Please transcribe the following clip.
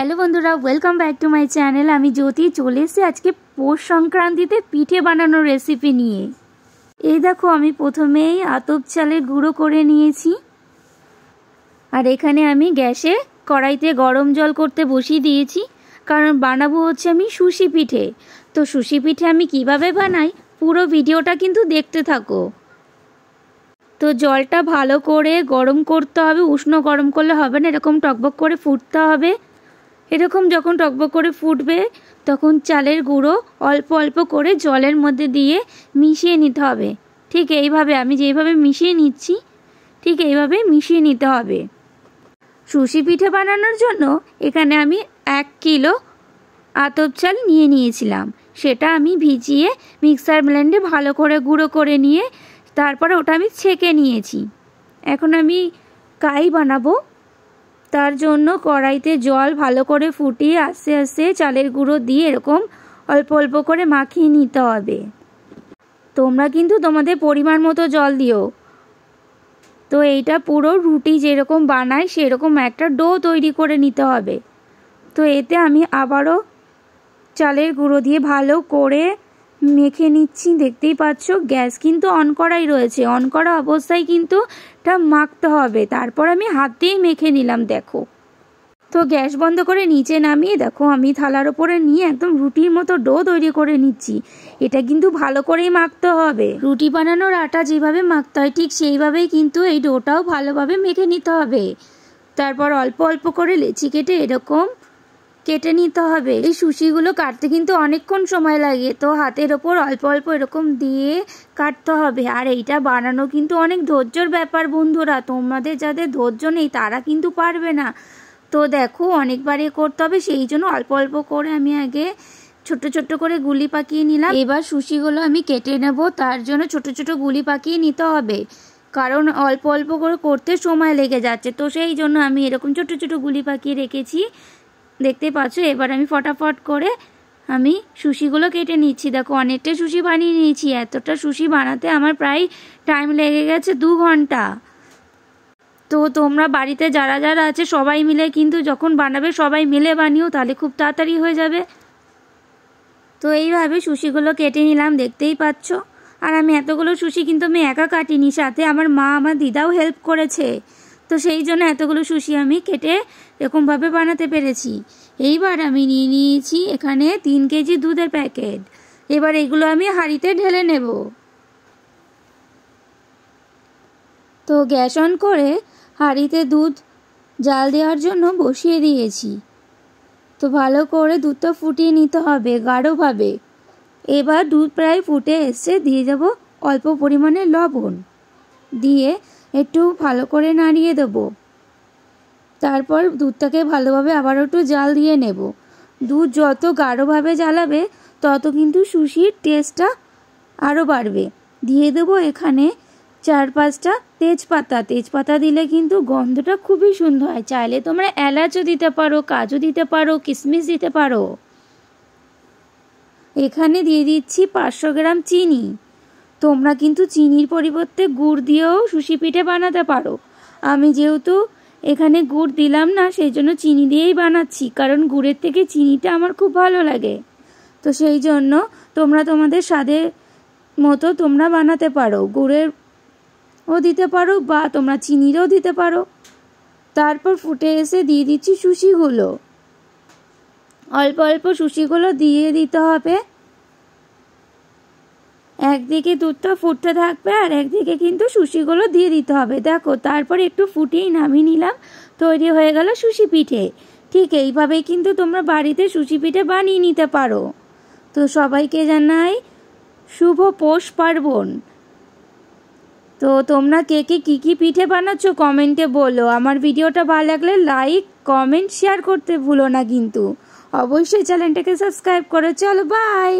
Hello बंधुरा welcome back to my channel. आमी ज्योति चले एसेছি আজকে পৌষ সংক্রান্তিতে পিঠে বানানোর রেসিপি নিয়ে। এই দেখো আমি প্রথমেই আতপ চালের গুঁড়ো করে নিয়েছি আর এখানে আমি গ্যাসে কড়াইতে গরম জল করতে বসিয়ে দিয়েছি, কারণ বানাবো হচ্ছে আমি সুশি পিঠে। তো সুশি পিঠে আমি কিভাবে বানাই পুরো ভিডিওটা কিন্তু দেখতে থাকো। তো জলটা ভালো করে গরম করতে হবে, উষ্ণ গরম করলে হবে না, এরকম টকবক করে ফুটতে হবে। এরকম যখন টকবক করে ফুটবে তখন চালের গুঁড়ো অল্প অল্প করে জলের মধ্যে দিয়ে মিশিয়ে নিতে হবে। ঠিক এইভাবে আমি যেইভাবে মিশিয়ে নিচ্ছি ঠিক এইভাবে মিশিয়ে নিতে হবে। সুশি পিঠে বানানোর জন্য এখানে আমি 1 কিলো আতপ চাল নিয়ে নিয়েছিলাম, সেটা আমি ভিজিয়ে মিক্সার ব্লেন্ডে ভালো করে গুঁড়ো করে নিয়ে তারপরে ওটা আমি ছেঁকে নিয়েছি। এখন আমি কাই বানাবো, তার জন্য কড়াইতে জল ভালো করে ফুটিয়ে আস্তে আস্তে চালের গুঁড়ো দিয়ে এরকম অল্প অল্প করে মাখিয়ে নিতে হবে। তোমরা কিন্তু তোমাদের পরিমাণ মতো জল দিও। তো এইটা পুরো রুটি যেরকম বানায় সেরকম একটা ডো তৈরি করে নিতে হবে। তো এতে আমি আবারও চালের গুঁড়ো দিয়ে ভালো করে মেখে নিচ্ছি। দেখতেই পাচ্ছ গ্যাস কিন্তু অন করাই রয়েছে, অন করা অবস্থায় কিন্তু এটা মাখতে হবে। তারপর আমি হাত দিয়েই মেখে নিলাম দেখো। তো গ্যাস বন্ধ করে নিচে নামিয়ে দেখো আমি থালার ওপরে নিয়ে একদম রুটির মতো ডো তৈরি করে নিচ্ছি। এটা কিন্তু ভালো করেই মাখতে হবে। রুটি বানানোর আটা যেভাবে মাখতে হয় ঠিক সেইভাবেই কিন্তু এই ডোটাও ভালোভাবে মেখে নিতে হবে। তারপর অল্প অল্প করে লেচি কেটে এরকম কেটে নিতে হবে। এই সুশিগুলো কাটতে কিন্তু অনেকক্ষণ সময় লাগে, তো হাতের ওপর অল্প অল্প এরকম দিয়ে কাটতে হবে। আর এইটা বানানো কিন্তু অনেক ধৈর্যর ব্যাপার বন্ধুরা, তোমাদের যাদের ধৈর্য নেই তারা কিন্তু পারবে না। তো দেখো অনেকবারই করতে হবে, সেই জন্য অল্প অল্প করে আমি আগে ছোট ছোট করে গুলি পাকিয়ে নিলাম। এবার সুশিগুলো আমি কেটে নেব, তার জন্য ছোট ছোট গুলি পাকিয়ে নিতে হবে, কারণ অল্প অল্প করে করতে সময় লেগে যাচ্ছে। তো সেই জন্য আমি এরকম ছোট ছোট গুলি পাকিয়ে রেখেছি, দেখতে পাচ্ছ। এবার আমি ফটাফট করে আমি সুশিগুলো কেটে নিচ্ছি। দেখো অনেকটা সুশি বানিয়ে নিয়েছি। এতটা সুশি বানাতে আমার প্রায় টাইম লেগে গেছে 2 ঘন্টা। তো তোমরা বাড়িতে যারা যারা আছে সবাই মিলে কিন্তু যখন বানাবে সবাই মিলে বানিও, তাহলে খুব তাড়াতাড়ি হয়ে যাবে। তো এইভাবে সুশিগুলো কেটে নিলাম, দেখতেই পাচ্ছ। আর আমি এতগুলো সুশি কিন্তু আমি একা কাটিনি, সাথে আমার মা আমার দিদাও হেল্প করেছে। তো সেই জন্য এতগুলো সুশি আমি কেটে এরকমভাবে বানাতে পেরেছি। এইবার আমি নিয়ে নিয়েছি এখানে 3 কেজি দুধের প্যাকেট। এবার এগুলো আমি হাঁড়িতে ঢেলে নেব। তো গ্যাস অন করে হাঁড়িতে দুধ জাল দেওয়ার জন্য বসিয়ে দিয়েছি। তো ভালো করে দুধটা ফুটিয়ে নিতে হবে গাঢ়ভাবে। এবার দুধ প্রায় ফুটে এসে দিয়ে যাব অল্প পরিমাণে লবণ, দিয়ে একটু ভালো করে নাড়িয়ে দেব। তারপর দুধটাকে ভালোভাবে আবার একটু জাল দিয়ে নেব। দুধ যত গাঢ়ভাবে জ্বালাবে তত কিন্তু সুশির টেস্টটা আরও বাড়বে। দিয়ে দেবো এখানে 4-5টা তেজপাতা। তেজপাতা দিলে কিন্তু গন্ধটা খুবই সুন্দর হয়। চাইলে তোমরা এলাচও দিতে পারো, কাজু দিতে পারো, কিশমিশ দিতে পারো। এখানে দিয়ে দিচ্ছি 500 গ্রাম চিনি। তোমরা কিন্তু চিনির পরিবর্তে গুড় দিয়েও সুশি পিঠে বানাতে পারো। আমি যেহেতু এখানে গুড় দিলাম না সেই জন্য চিনি দিয়েই বানাচ্ছি, কারণ গুড়ের থেকে চিনিটা আমার খুব ভালো লাগে। তো সেই জন্য তোমরা তোমাদের স্বাদের মতো তোমরা বানাতে পারো, গুড়েরও দিতে পারো বা তোমরা চিনিরও দিতে পারো। তারপর ফুটে এসে দিয়ে দিচ্ছি সুশিগুলো। অল্প অল্প সুশিগুলো দিয়ে দিতে হবে। একদিকে দুধটা ফুটতে থাকবে আর একদিকে কিন্তু সুশিগুলো দিয়ে দিতে হবে। দেখো তারপর একটু ফুটিয়েই নামিয়ে নিলাম, তৈরি হয়ে গেল সুশি পিঠে। ঠিক এইভাবেই কিন্তু তোমরা বাড়িতে সুশি পিঠে বানিয়ে নিতে পারো। তো সবাইকে জানাই শুভ পৌষ পার্বণ। তো তোমরা কে কে কী পিঠে বানাচ্ছ কমেন্টে বলো। আমার ভিডিওটা ভালো লাগলে লাইক কমেন্ট শেয়ার করতে ভুলো না কিন্তু। অবশ্যই চ্যানেলটাকে সাবস্ক্রাইব করো। চলো বাই।